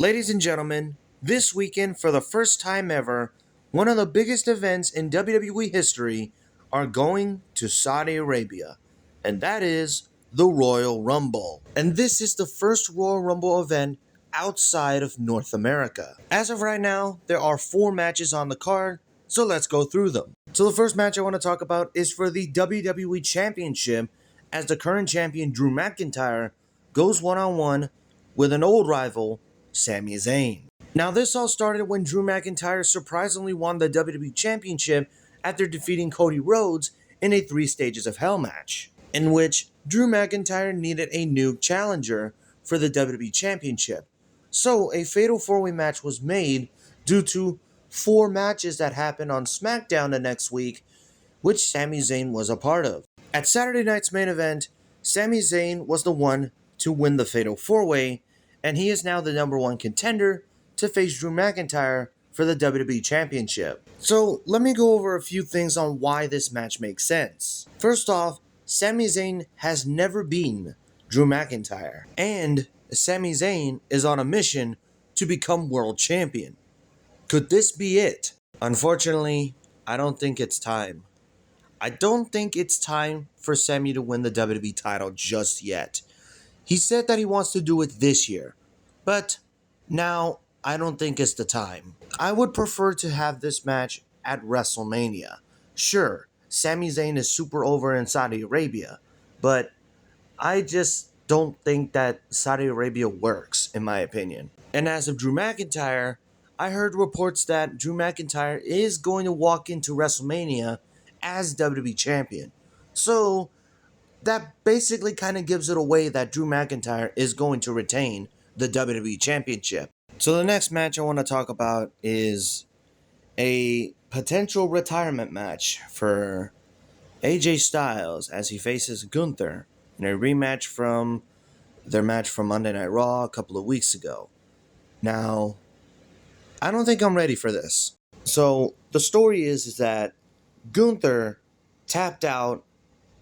Ladies and gentlemen, this weekend, for the first time ever, one of the biggest events in WWE history are going to Saudi Arabia, and that is the Royal Rumble. And this is the first Royal Rumble event outside of North America. As of right now, there are 4 matches on the card, so let's go through them. So the first match I want to talk about is for the WWE Championship, as the current champion Drew McIntyre goes one-on-one with an old rival, Sami Zayn. Now, this all started when Drew McIntyre surprisingly won the WWE Championship after defeating Cody Rhodes in a 3 Stages of Hell match, in which Drew McIntyre needed a new challenger for the WWE Championship. So, a fatal 4-way match was made due to 4 matches that happened on SmackDown the next week, which Sami Zayn was a part of. At Saturday night's main event, Sami Zayn was the one to win the fatal 4-way, and he is now the number 1 contender to face Drew McIntyre for the WWE Championship. So let me go over a few things on why this match makes sense. First off, Sami Zayn has never beaten Drew McIntyre, and Sami Zayn is on a mission to become world champion. Could this be it? Unfortunately, I don't think it's time. I don't think it's time for Sami to win the WWE title just yet. He said that he wants to do it this year, but now I don't think it's the time. I would prefer to have this match at WrestleMania. Sure, Sami Zayn is super over in Saudi Arabia, but I just don't think that Saudi Arabia works, in my opinion. And as of Drew McIntyre, I heard reports that Drew McIntyre is going to walk into WrestleMania as WWE Champion. So, that basically kind of gives it away that Drew McIntyre is going to retain the WWE Championship. So the next match I want to talk about is a potential retirement match for AJ Styles as he faces Gunther in a rematch from their match from Monday Night Raw a couple of weeks ago. Now, I don't think I'm ready for this. So the story is that Gunther tapped out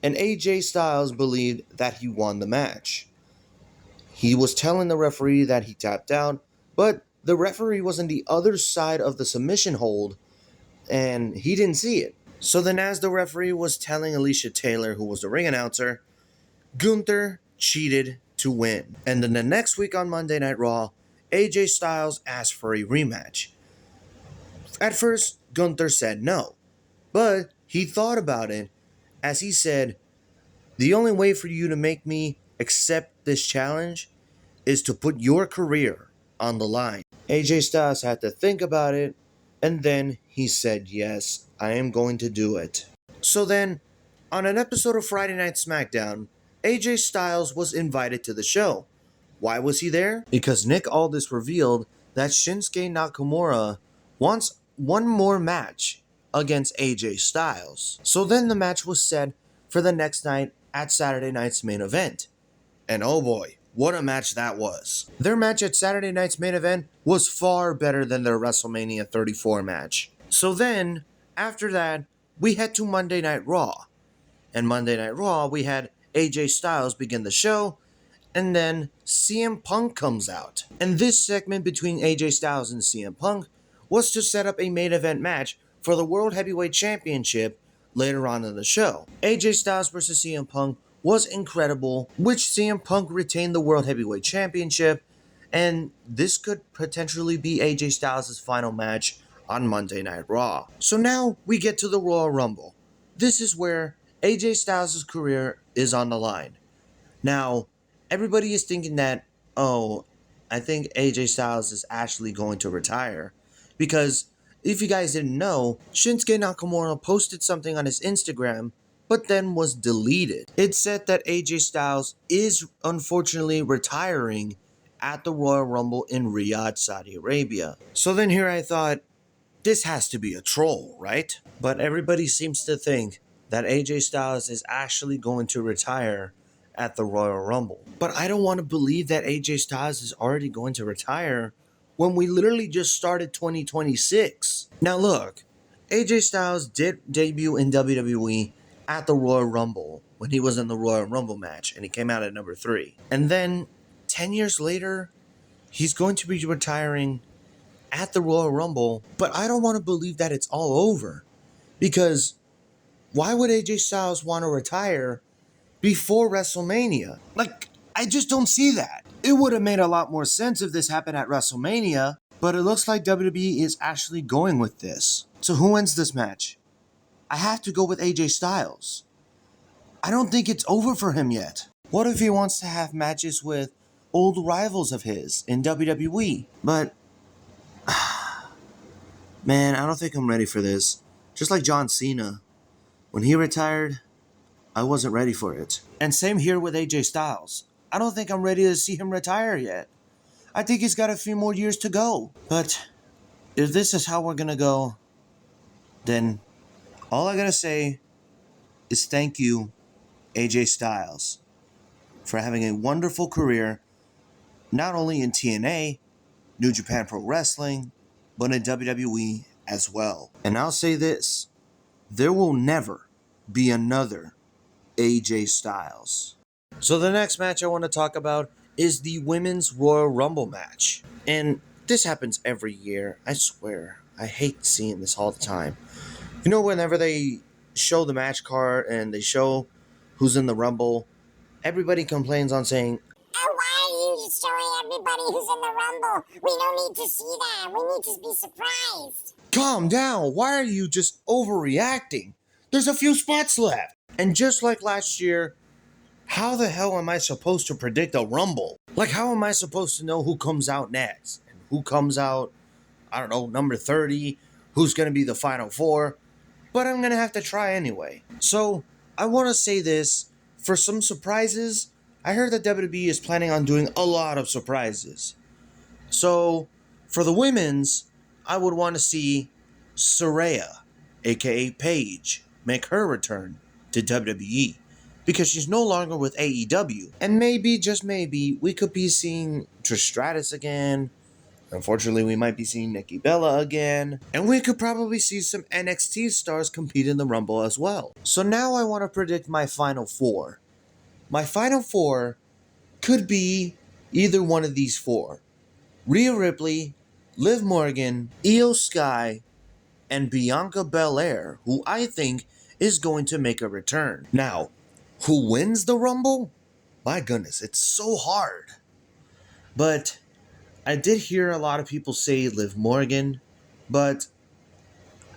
and AJ Styles believed that he won the match. He was telling the referee that he tapped out, but the referee was on the other side of the submission hold, and he didn't see it. So then as the referee was telling Alicia Taylor, who was the ring announcer, Gunther cheated to win. And then the next week on Monday Night Raw, AJ Styles asked for a rematch. At first, Gunther said no, but he thought about it as he said, "The only way for you to make me accept this challenge is to put your career on the line." AJ Styles had to think about it, and then he said, "Yes, I am going to do it." So then, on an episode of Friday Night SmackDown, AJ Styles was invited to the show. Why was he there? Because Nick Aldis revealed that Shinsuke Nakamura wants one more match against AJ Styles. So then the match was set for the next night at Saturday night's main event. And oh boy, what a match that was. Their match at Saturday night's main event was far better than their WrestleMania 34 match. So then, after that, we head to Monday Night Raw. And Monday Night Raw, we had AJ Styles begin the show, and then CM Punk comes out. And this segment between AJ Styles and CM Punk was to set up a main event match for the World Heavyweight Championship later on in the show. AJ Styles versus CM Punk was incredible, which CM Punk retained the World Heavyweight Championship, and this could potentially be AJ Styles' final match on Monday Night Raw. So now we get to the Royal Rumble. This is where AJ Styles' career is on the line. Now, everybody is thinking that, I think AJ Styles is actually going to retire, because if you guys didn't know, Shinsuke Nakamura posted something on his Instagram, but then was deleted. It said that AJ Styles is unfortunately retiring at the Royal Rumble in Riyadh, Saudi Arabia. So then here I thought, this has to be a troll, right? But everybody seems to think that AJ Styles is actually going to retire at the Royal Rumble. But I don't want to believe that AJ Styles is already going to retire when we literally just started 2026. Now look, AJ Styles did debut in WWE at the Royal Rumble when he was in the Royal Rumble match, and he came out at number 3. And then 10 years later, he's going to be retiring at the Royal Rumble, but I don't want to believe that it's all over. Because why would AJ Styles want to retire before WrestleMania? Like, I just don't see that. It would have made a lot more sense if this happened at WrestleMania, but it looks like WWE is actually going with this. So who wins this match? I have to go with AJ Styles. I don't think it's over for him yet. What if he wants to have matches with old rivals of his in WWE? But, man, I don't think I'm ready for this. Just like John Cena. When he retired, I wasn't ready for it. And same here with AJ Styles. I don't think I'm ready to see him retire yet. I think he's got a few more years to go. But if this is how we're going to go, then all I got to say is thank you, AJ Styles, for having a wonderful career, not only in TNA, New Japan Pro Wrestling, but in WWE as well. And I'll say this, there will never be another AJ Styles. So the next match I want to talk about is the Women's Royal Rumble match. And this happens every year, I swear. I hate seeing this all the time. You know, whenever they show the match card and they show who's in the Rumble, everybody complains on saying, "Oh, why are you showing everybody who's in the Rumble? We don't need to see that. We need to be surprised." calm down, why are you just overreacting? There's a few spots left. And just like last year, how the hell am I supposed to predict a Rumble? Like, how am I supposed to know who comes out next? And who comes out, I don't know, number 30? Who's going to be the final four? But I'm going to have to try anyway. So, I want to say this. For some surprises, I heard that WWE is planning on doing a lot of surprises. So, for the women's, I would want to see Saraya, aka Paige, make her return to WWE. Because she's no longer with AEW. And maybe, just maybe, we could be seeing Trish Stratus again. Unfortunately, we might be seeing Nikki Bella again. And we could probably see some NXT stars compete in the Rumble as well. So now I want to predict my Final Four. My Final Four could be either one of these four. Rhea Ripley, Liv Morgan, Io Sky, and Bianca Belair, who I think is going to make a return. Now, who wins the Rumble? My goodness, it's so hard. But I did hear a lot of people say Liv Morgan, but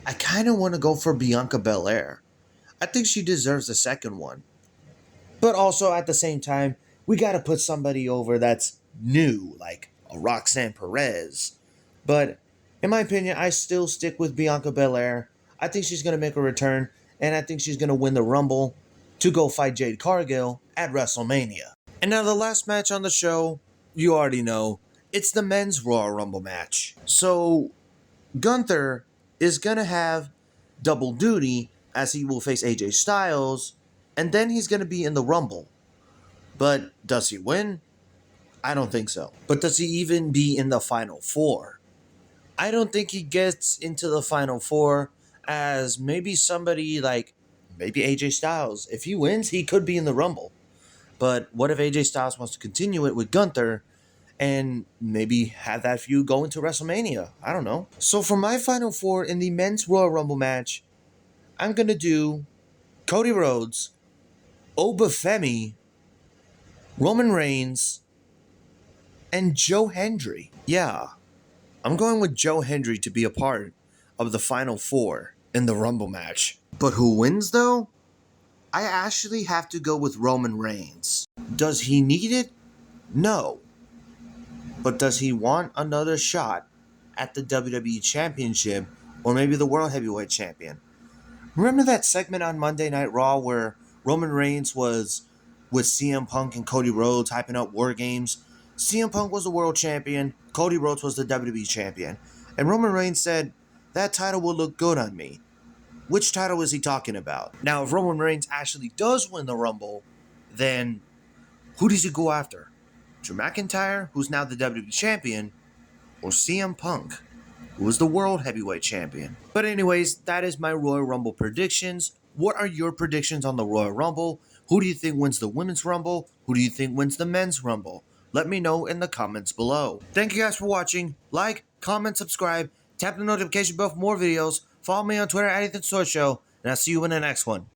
I kind of want to go for Bianca Belair. I think she deserves the second one. But also at the same time, we got to put somebody over that's new, like a Roxanne Perez. But in my opinion, I still stick with Bianca Belair. I think she's going to make a return, and I think she's going to win the Rumble to go fight Jade Cargill at WrestleMania. And now the last match on the show, you already know, it's the men's Royal Rumble match. So Gunther is going to have double duty as he will face AJ Styles, and then he's going to be in the Rumble. But does he win? I don't think so. But does he even be in the Final Four? I don't think he gets into the Final Four as maybe somebody like maybe AJ Styles. If he wins, he could be in the Rumble. But what if AJ Styles wants to continue it with Gunther and maybe have that feud go into WrestleMania? I don't know. So for my Final Four in the men's Royal Rumble match, I'm going to do Cody Rhodes, Obafemi, Roman Reigns, and Joe Hendry. Yeah, I'm going with Joe Hendry to be a part of the Final Four in the Rumble match. But who wins though? I actually have to go with Roman Reigns. Does he need it? No. But does he want another shot at the WWE Championship or maybe the World Heavyweight Champion? Remember that segment on Monday Night Raw where Roman Reigns was with CM Punk and Cody Rhodes hyping up War Games? CM Punk was the World Champion, Cody Rhodes was the WWE Champion, and Roman Reigns said, "That title will look good on me." Which title is he talking about? Now, if Roman Reigns actually does win the Rumble, then who does he go after? Drew McIntyre, who's now the WWE Champion, or CM Punk, who is the World Heavyweight Champion? But anyways, that is my Royal Rumble predictions. What are your predictions on the Royal Rumble? Who do you think wins the Women's Rumble? Who do you think wins the Men's Rumble? Let me know in the comments below. Thank you guys for watching. Like, comment, subscribe, tap the notification bell for more videos. Follow me on Twitter at EthanSourceShow, and I'll see you in the next one.